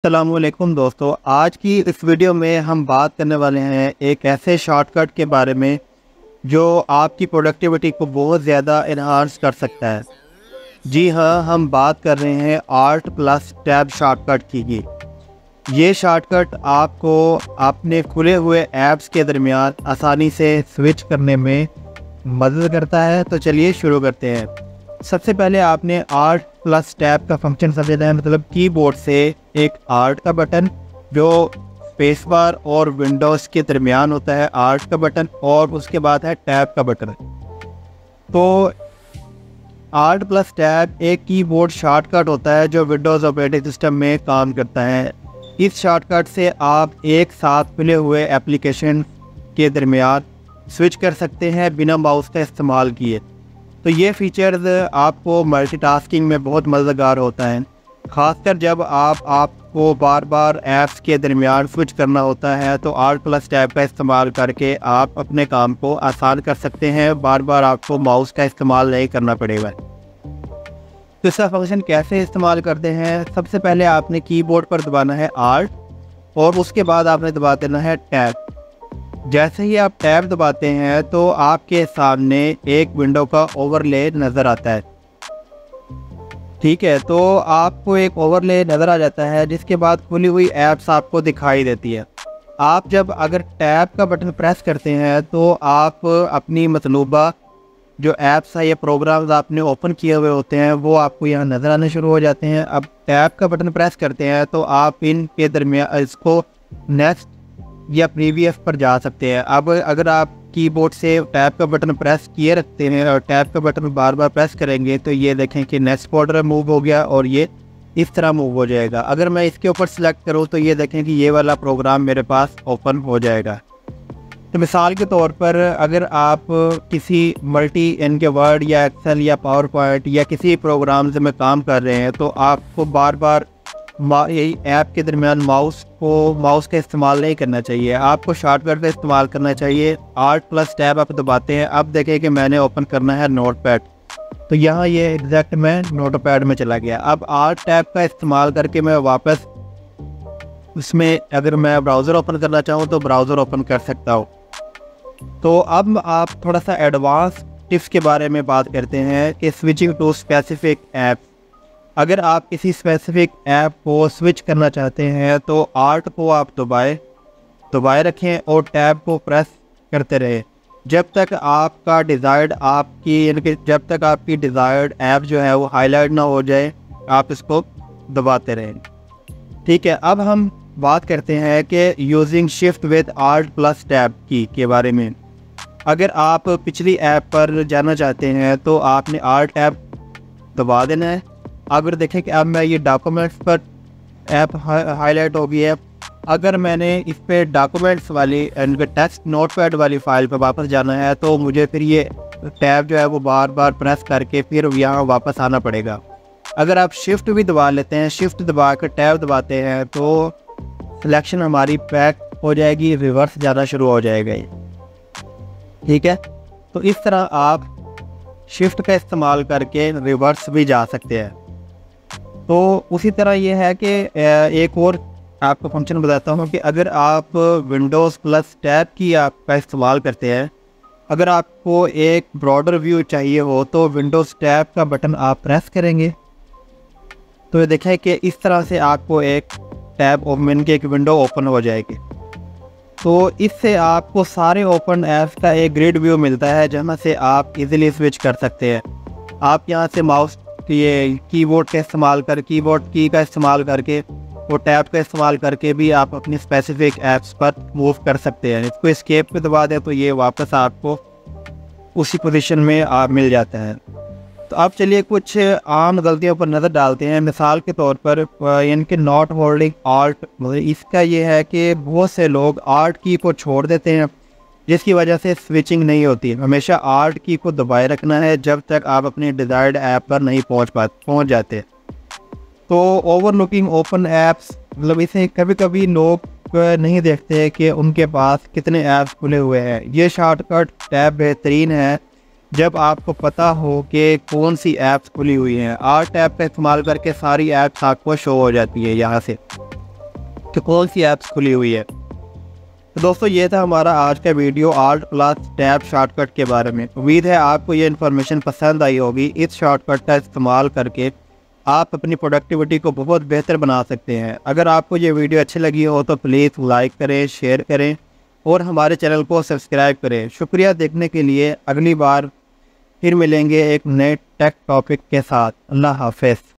अस्सलामुअलैकुम दोस्तों, आज की इस वीडियो में हम बात करने वाले हैं एक ऐसे शॉर्टकट के बारे में जो आपकी प्रोडक्टिविटी को बहुत ज़्यादा इन्हांस कर सकता है। जी हाँ, हम बात कर रहे हैं आर्ट प्लस टैब शॉर्टकट की। ये शॉर्टकट आपको अपने खुले हुए ऐप्स के दरमियान आसानी से स्विच करने में मदद करता है। तो चलिए शुरू करते हैं। सबसे पहले आपने आर्ट प्लस टैब का फंक्शन समझना है, मतलब कीबोर्ड से एक आर्ट का बटन जो स्पेस बार और विंडोज़ के दरमियान होता है, आर्ट का बटन, और उसके बाद है टैब का बटन। तो आर्ट प्लस टैब एक कीबोर्ड शॉर्टकट होता है जो विंडोज़ ऑपरेटिंग सिस्टम में काम करता है। इस शॉर्टकट से आप एक साथ खुले हुए एप्लीकेशन के दरमियान स्विच कर सकते हैं बिना माउस का इस्तेमाल किए। तो ये फीचर्स आपको मल्टीटास्किंग में बहुत मददगार होता है, ख़ासकर जब आपको बार बार ऐप्स के दरमियान स्विच करना होता है। तो आर्ट प्लस टैब का इस्तेमाल करके आप अपने काम को आसान कर सकते हैं, बार बार आपको माउस का इस्तेमाल नहीं करना पड़ेगा। तो इसका फंक्शन कैसे इस्तेमाल करते हैं? सबसे पहले आपने कीबोर्ड पर दबाना है आर्ट और उसके बाद आपने दबा देना है टैब। जैसे ही आप टैब दबाते हैं तो आपके सामने एक विंडो का ओवरले नज़र आता है। ठीक है, तो आपको एक ओवरले नज़र आ जाता है जिसके बाद खुली हुई ऐप्स आपको दिखाई देती है। आप जब अगर टैब का बटन प्रेस करते हैं तो आप अपनी मतलूबा जो ऐप्स है या प्रोग्राम्स आपने ओपन किए हुए होते हैं वो आपको यहाँ नज़र आने शुरू हो जाते हैं। अब टैब का बटन प्रेस करते हैं तो आप इनके दरमियान इसको नेक्स्ट या प्रीवियस पर जा सकते हैं। अब अगर आप कीबोर्ड से टैब का बटन प्रेस किए रखते हैं और टैब का बटन बार बार प्रेस करेंगे तो ये देखें कि नेक्स्ट फोल्डर मूव हो गया और ये इस तरह मूव हो जाएगा। अगर मैं इसके ऊपर सेलेक्ट करूँ तो ये देखें कि ये वाला प्रोग्राम मेरे पास ओपन हो जाएगा। तो मिसाल के तौर पर अगर आप किसी मल्टी इनके वर्ड या एक्सेल या पावर पॉइंट या किसी प्रोग्राम से में काम कर रहे हैं तो आपको बार बार यही ऐप के दरमियान माउस का इस्तेमाल नहीं करना चाहिए, आपको शॉर्टकट का इस्तेमाल करना चाहिए। आर्ट प्लस टैब आप दबाते हैं। अब देखें कि मैंने ओपन करना है नोटपैड, तो यहाँ ये एग्जैक्ट मैं नोटपैड में चला गया। अब आर्ट टैब का इस्तेमाल करके मैं वापस उसमें अगर मैं ब्राउज़र ओपन करना चाहूँ तो ब्राउज़र ओपन कर सकता हूँ। तो अब आप थोड़ा सा एडवांस टिप्स के बारे में बात करते हैं कि स्विचिंग टू स्पेसिफिक ऐप। अगर आप किसी स्पेसिफिक ऐप को स्विच करना चाहते हैं तो आर्ट को आप दबाए रखें और टैब को प्रेस करते रहें जब तक आपका जब तक आपकी डिज़ायर्ड ऐप जो है वो हाईलाइट ना हो जाए, आप इसको दबाते रहें। ठीक है, अब हम बात करते हैं कि using shift with art plus tab की के बारे में। अगर आप पिछली ऐप पर जाना चाहते हैं तो आपने आर्ट टैब दबा देना है। अगर देखें कि अब मैं ये डॉक्यूमेंट्स पर ऐप हाईलाइट हो गई है, अगर मैंने इस पर डॉक्यूमेंट्स वाली टेक्स्ट नोटपैड वाली फ़ाइल पर वापस जाना है तो मुझे फिर ये टैब जो है वो बार बार प्रेस करके फिर यहाँ वापस आना पड़ेगा। अगर आप शिफ्ट भी दबा लेते हैं, शिफ्ट दबा कर टैब दबाते हैं तो सिलेक्शन हमारी बैक हो जाएगी, रिवर्स जाना शुरू हो जाएगा ये। ठीक है, तो इस तरह आप शिफ्ट का इस्तेमाल करके रिवर्स भी जा सकते हैं। तो उसी तरह ये है कि एक और आपको फंक्शन बताता हूँ कि अगर आप विंडोज़ प्लस टैब की आपका इस्तेमाल करते हैं, अगर आपको एक ब्रॉडर व्यू चाहिए हो तो विंडोज़ टैब का बटन आप प्रेस करेंगे तो ये देखें कि इस तरह से आपको एक टैब ओपन की एक विंडो ओपन हो जाएगी। तो इससे आपको सारे ओपन ऐप्स का एक ग्रिड व्यू मिलता है जहाँ से आप इजीली स्विच कर सकते हैं। आप यहाँ से माउस ये कीबोर्ड का इस्तेमाल कर कीबोर्ड की का इस्तेमाल करके और टैब का इस्तेमाल करके भी आप अपनी स्पेसिफिक ऐप्स पर मूव कर सकते हैं। इसको एस्केप पे दबा दें तो ये वापस आपको उसी पोजीशन में मिल जाता है। तो अब चलिए कुछ आम गलतियों पर नज़र डालते हैं। मिसाल के तौर पर इनके नॉट होल्डिंग आर्ट, मतलब इसका ये है कि बहुत से लोग आर्ट की को छोड़ देते हैं जिसकी वजह से स्विचिंग नहीं होती। हमेशा आर्ट की को दबाए रखना है जब तक आप अपनी डिज़ायर्ड ऐप पर नहीं पहुंच जाते। तो ओवरलुकिंग ओपन ऐप्स, मतलब इसे कभी कभी लोग नहीं देखते कि उनके पास कितने ऐप्स खुले हुए हैं। ये शॉर्टकट टैब बेहतरीन है जब आपको पता हो कि कौन सी ऐप्स खुली हुई हैं। आर्ट टैब का इस्तेमाल करके सारी ऐप्स आपको शो हो जाती है यहाँ से। कि कौन सी ऐप्स खुली हुई है। तो दोस्तों ये था हमारा आज का वीडियो Alt+ टैब शॉर्टकट के बारे में। उम्मीद है आपको ये इन्फॉर्मेशन पसंद आई होगी। इस शॉर्टकट का इस्तेमाल करके आप अपनी प्रोडक्टिविटी को बहुत बेहतर बना सकते हैं। अगर आपको ये वीडियो अच्छी लगी हो तो प्लीज़ लाइक करें, शेयर करें और हमारे चैनल को सब्सक्राइब करें। शुक्रिया देखने के लिए। अगली बार फिर मिलेंगे एक नए टेक टॉपिक के साथ। अल्लाह हाफ़िज़।